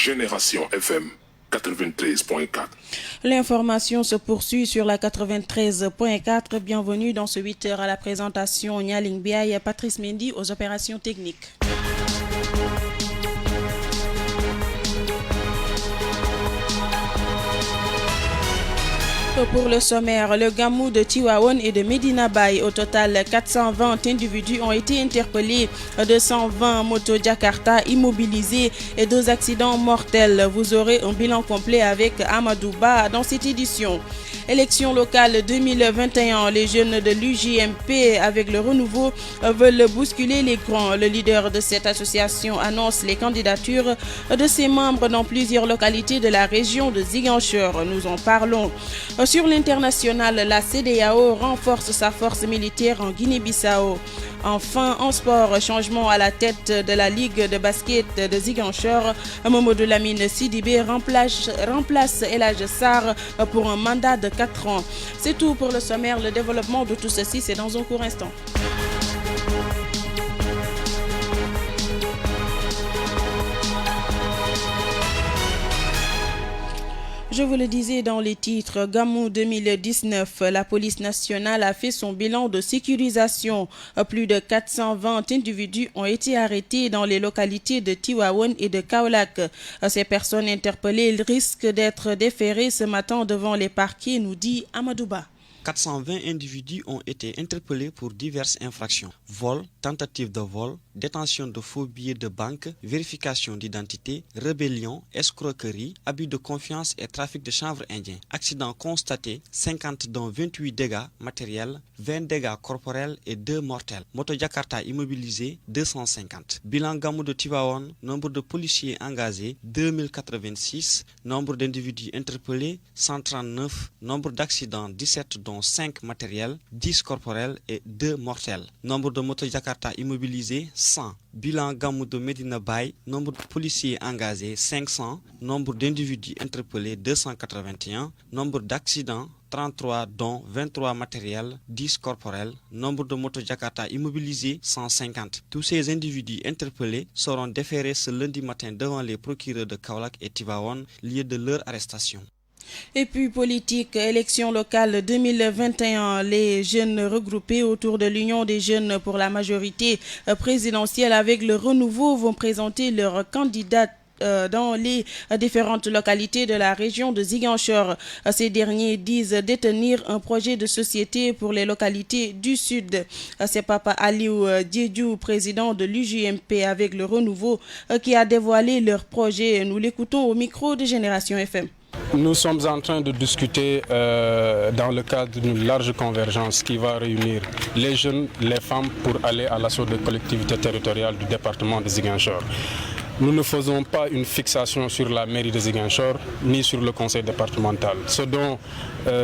Génération FM 93.4. L'information se poursuit sur la 93.4. Bienvenue dans ce 8h à la présentation. Nyaling Biaye et Patrice Mendy aux opérations techniques. Pour le sommaire, le Gamou de Tivaouane et de Medina Bay, au total 420 individus ont été interpellés, 220 motos Jakarta immobilisées et 2 accidents mortels. Vous aurez un bilan complet avec Amadou Ba dans cette édition. Élection locale 2021, les jeunes de l'UJMP avec le renouveau veulent bousculer les grands. Le leader de cette association annonce les candidatures de ses membres dans plusieurs localités de la région de Ziguinchor. Nous en parlons. Sur l'international, la CEDEAO renforce sa force militaire en Guinée-Bissau. Enfin, en sport, changement à la tête de la Ligue de basket de Ziguinchor. Mamadou Lamine Sidibé remplace El Hadj Sarr pour un mandat de 4 ans. C'est tout pour le sommaire. Le développement de tout ceci, c'est dans un court instant. Je vous le disais dans les titres, Gamou 2019, la police nationale a fait son bilan de sécurisation. Plus de 420 individus ont été arrêtés dans les localités de Tivaouane et de Kaolack. Ces personnes interpellées risquent d'être déférées ce matin devant les parquets, nous dit Amadou Ba. 420 individus ont été interpellés pour diverses infractions. Vol, tentative de vol, détention de faux billets de banque, vérification d'identité, rébellion, escroquerie, abus de confiance et trafic de chanvre indien. Accidents constatés, 50 dont 28 dégâts matériels, 20 dégâts corporels et 2 mortels. Moto Jakarta immobilisé, 250. Bilan Gamou de Tivaouane, nombre de policiers engagés, 2086. Nombre d'individus interpellés, 139. Nombre d'accidents, 17 dont 5 matériels, 10 corporels et 2 mortels. Nombre de motos Jakarta immobilisés, 100. Bilan Gamou de Medina Bay, nombre de policiers engagés, 500. Nombre d'individus interpellés, 281. Nombre d'accidents, 33 dont 23 matériels, 10 corporels. Nombre de motos Jakarta immobilisés, 150. Tous ces individus interpellés seront déférés ce lundi matin devant les procureurs de Kaolack et Tivaouane, lieu de leur arrestation. Et puis politique, élection locale 2021, les jeunes regroupés autour de l'Union des jeunes pour la majorité présidentielle avec le renouveau vont présenter leurs candidats dans les différentes localités de la région de Ziguinchor. Ces derniers disent détenir un projet de société pour les localités du Sud. C'est Papa Aliou Diédiou, président de l'UJMP avec le renouveau, qui a dévoilé leur projet. Nous l'écoutons au micro de Génération FM. Nous sommes en train de discuter dans le cadre d'une large convergence qui va réunir les jeunes, les femmes pour aller à l'assaut des collectivités territoriales du département de Ziguinchor. Nous ne faisons pas une fixation sur la mairie de Ziguinchor ni sur le conseil départemental. Ce dont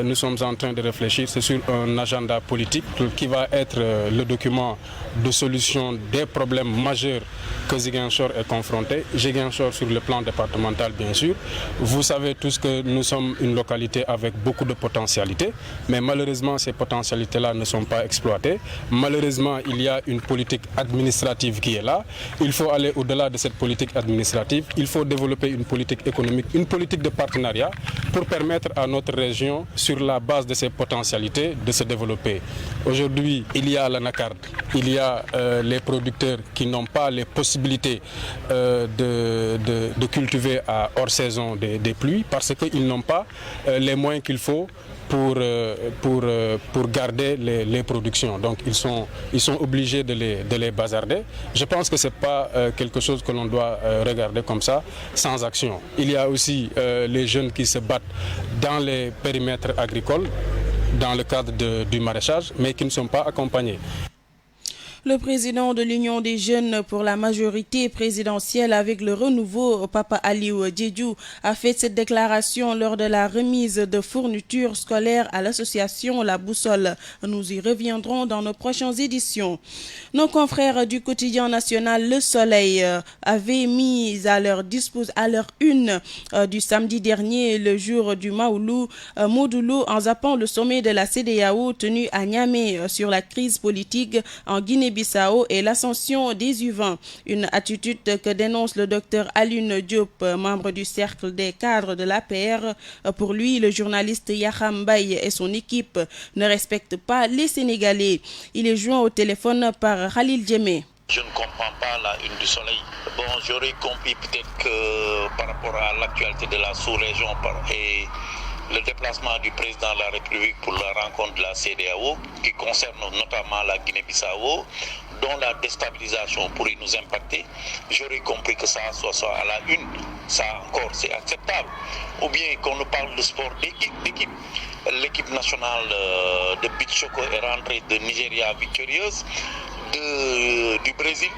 nous sommes en train de réfléchir, c'est sur un agenda politique qui va être le document de solution des problèmes majeurs que Ziguinchor est confronté. Ziguinchor sur le plan départemental, bien sûr. Vous savez tous que nous sommes une localité avec beaucoup de potentialités, mais malheureusement, ces potentialités-là ne sont pas exploitées. Malheureusement, il y a une politique administrative qui est là. Il faut aller au-delà de cette politique administrative. Il faut développer une politique économique, une politique de partenariat pour permettre à notre région, sur la base de ses potentialités, de se développer. Aujourd'hui, il y a l'anacarde, il y a les producteurs qui n'ont pas les possibilités de cultiver à hors saison des pluies parce qu'ils n'ont pas les moyens qu'il faut pour garder les productions. Donc ils sont obligés de les bazarder. Je pense que ce n'est pas quelque chose que l'on doit regarder comme ça, sans action. Il y a aussi les jeunes qui se battent dans les périmètres agricoles, dans le cadre du maraîchage, mais qui ne sont pas accompagnés. Le président de l'Union des jeunes pour la majorité présidentielle avec le renouveau, Papa Aliou Diédiou, a fait cette déclaration lors de la remise de fournitures scolaires à l'association La Boussole. Nous y reviendrons dans nos prochaines éditions. Nos confrères du quotidien national Le Soleil avaient mis à leur une du samedi dernier, le jour du Maoulou, Modulo, en zappant le sommet de la CEDEAO tenu à Niamey sur la crise politique en Guinée Guinée-Bissau et l'ascension des U20. Une attitude que dénonce le docteur Alioune Diop, membre du cercle des cadres de l'APR. Pour lui, le journaliste Yaham Mbaye et son équipe ne respectent pas les Sénégalais. Il est joint au téléphone par Khalil Djemé. Je ne comprends pas la une du soleil. Bon, j'aurais compris peut-être que par rapport à l'actualité de la sous-région et le déplacement du président de la République pour la rencontre de la CEDEAO, qui concerne notamment la Guinée-Bissau, dont la déstabilisation pourrait nous impacter, j'aurais compris que ça soit à la une. Ça encore, c'est acceptable. Ou bien qu'on nous parle de sport d'équipe. L'équipe nationale de beach soccer est rentrée de Nigeria victorieuse, du Brésil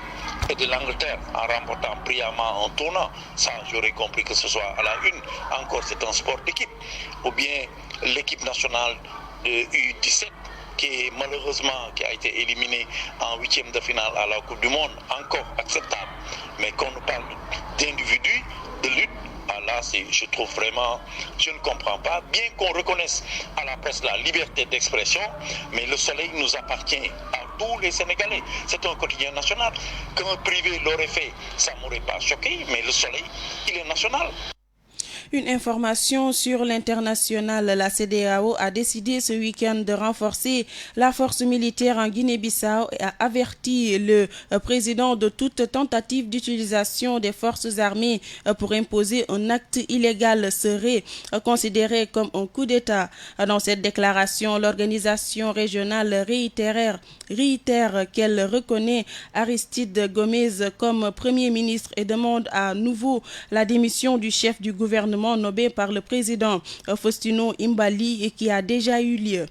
et de l'Angleterre en remportant brillamment un tournant. Ça, j'aurais compris que ce soit à la une. Encore, c'est un sport d'équipe. Ou bien l'équipe nationale de U17 qui a été éliminée en 8e de finale à la Coupe du Monde. Encore acceptable. Mais quand on parle d'individus, de lutte, là, je trouve vraiment, je ne comprends pas. Bien qu'on reconnaisse à la presse la liberté d'expression, mais le soleil nous appartient à tous les Sénégalais. C'est un quotidien national. Qu'un privé l'aurait fait, ça ne m'aurait pas choqué, mais le soleil, il est national. Une information sur l'international. La CEDEAO a décidé ce week-end de renforcer la force militaire en Guinée-Bissau et a averti le président de toute tentative d'utilisation des forces armées pour imposer un acte illégal serait considéré comme un coup d'État. Dans cette déclaration, l'organisation régionale réitère qu'elle reconnaît Aristide Gomes comme Premier ministre et demande à nouveau la démission du chef du gouvernement nommé par le président Faustino Imbali et qui a déjà eu lieu.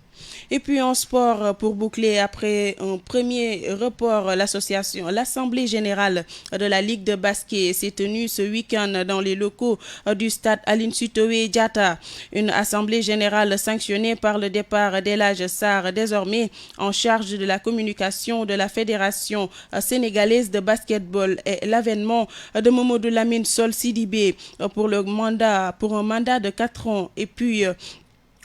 Et puis en sport, pour boucler, après un premier report, l'Assemblée générale de la Ligue de basket s'est tenue ce week-end dans les locaux du stade Aline Sitoé Diatta. Une assemblée générale sanctionnée par le départ d'El Hadj Sarr, désormais en charge de la communication de la Fédération sénégalaise de basketball, et l'avènement de Mamadou Lamine Sol Sidibé pour un mandat de 4 ans. Et puis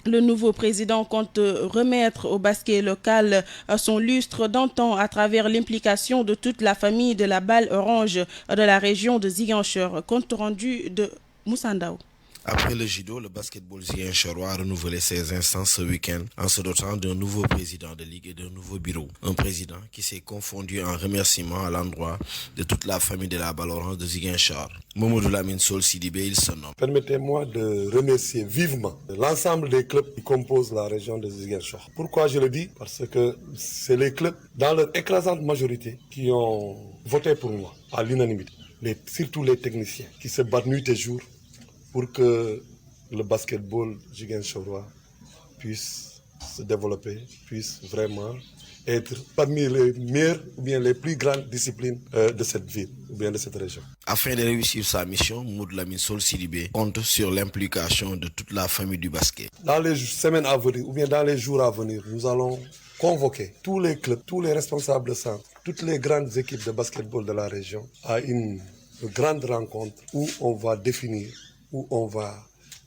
le nouveau président compte remettre au basket local son lustre d'antan à travers l'implication de toute la famille de la balle orange de la région de Ziguinchor. Compte rendu de Moussandao. Après le judo, le basketball ziguinchorois a renouvelé ses instances ce week-end en se dotant d'un nouveau président de ligue et d'un nouveau bureau. Un président qui s'est confondu en remerciements à l'endroit de toute la famille de la balle orange de Ziguinchor. Mamadou Lamine Sol Sidibé, il se nomme. Permettez-moi de remercier vivement l'ensemble des clubs qui composent la région de Ziguinchor. Pourquoi je le dis? Parce que c'est les clubs, dans leur écrasante majorité, qui ont voté pour moi à l'unanimité. Surtout les techniciens qui se battent nuit et jour pour que le basketball ziguinchorois puisse se développer, puisse vraiment être parmi les meilleures ou bien les plus grandes disciplines de cette ville ou bien de cette région. Afin de réussir sa mission, Mamadou Lamine Sol Sidibé compte sur l'implication de toute la famille du basket. Dans les semaines à venir ou bien dans les jours à venir, nous allons convoquer tous les clubs, tous les responsables de centre, toutes les grandes équipes de basketball de la région à une grande rencontre où on va définir, où on va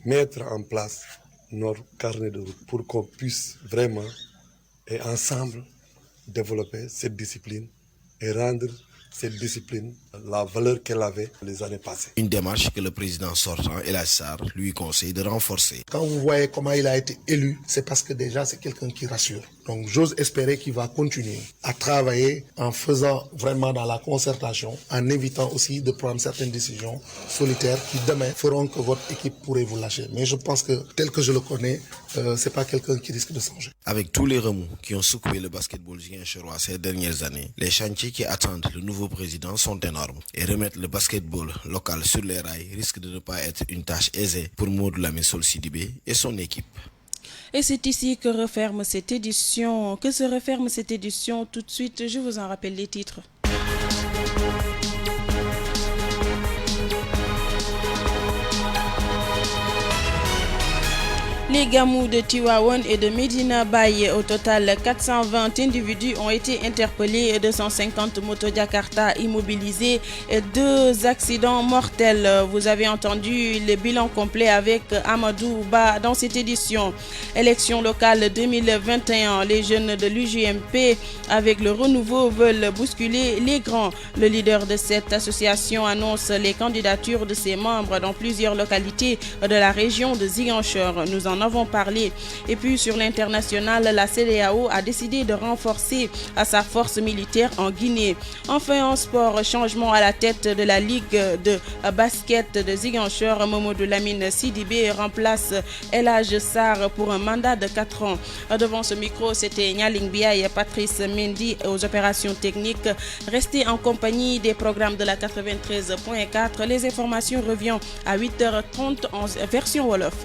mettre en place notre carnet de route pour qu'on puisse vraiment et ensemble développer cette discipline et rendre cette discipline la valeur qu'elle avait les années passées. Une démarche que le président sortant, El Hadj Sarr, lui conseille de renforcer. Quand vous voyez comment il a été élu, c'est parce que déjà c'est quelqu'un qui rassure. Donc j'ose espérer qu'il va continuer à travailler en faisant vraiment dans la concertation, en évitant aussi de prendre certaines décisions solitaires qui demain feront que votre équipe pourrait vous lâcher. Mais je pense que tel que je le connais, c'est pas quelqu'un qui risque de changer. Avec tous les remous qui ont secoué le basketball ziguinchorois ces dernières années, les chantiers qui attendent le nouveau président sont énormes. Et remettre le basketball local sur les rails risque de ne pas être une tâche aisée pour Mamadou Lamine Sol Sidibé et son équipe. Et c'est ici que se referme cette édition. Tout de suite, je vous en rappelle les titres. Les gamous de Tivaouane et de Medina Baye, au total 420 individus ont été interpellés, 250 motos Jakarta immobilisées et 2 accidents mortels. Vous avez entendu le bilan complet avec Amadou Ba dans cette édition. Élection locale 2021, les jeunes de l'UJMP avec le renouveau veulent bousculer les grands. Le leader de cette association annonce les candidatures de ses membres dans plusieurs localités de la région de Ziguinchor. Nous en avons parlé. Et puis sur l'international, la CEDEAO a décidé de renforcer sa force militaire en Guinée. Enfin en sport, changement à la tête de la Ligue de basket de Ziguinchor. Mamadou Lamine Sidibé remplace El Hadj Sarr pour un mandat de 4 ans. Devant ce micro, c'était Nyaling Bia et Patrice Mendy aux opérations techniques. Restez en compagnie des programmes de la 93.4. Les informations reviennent à 8h30 en version Wolof.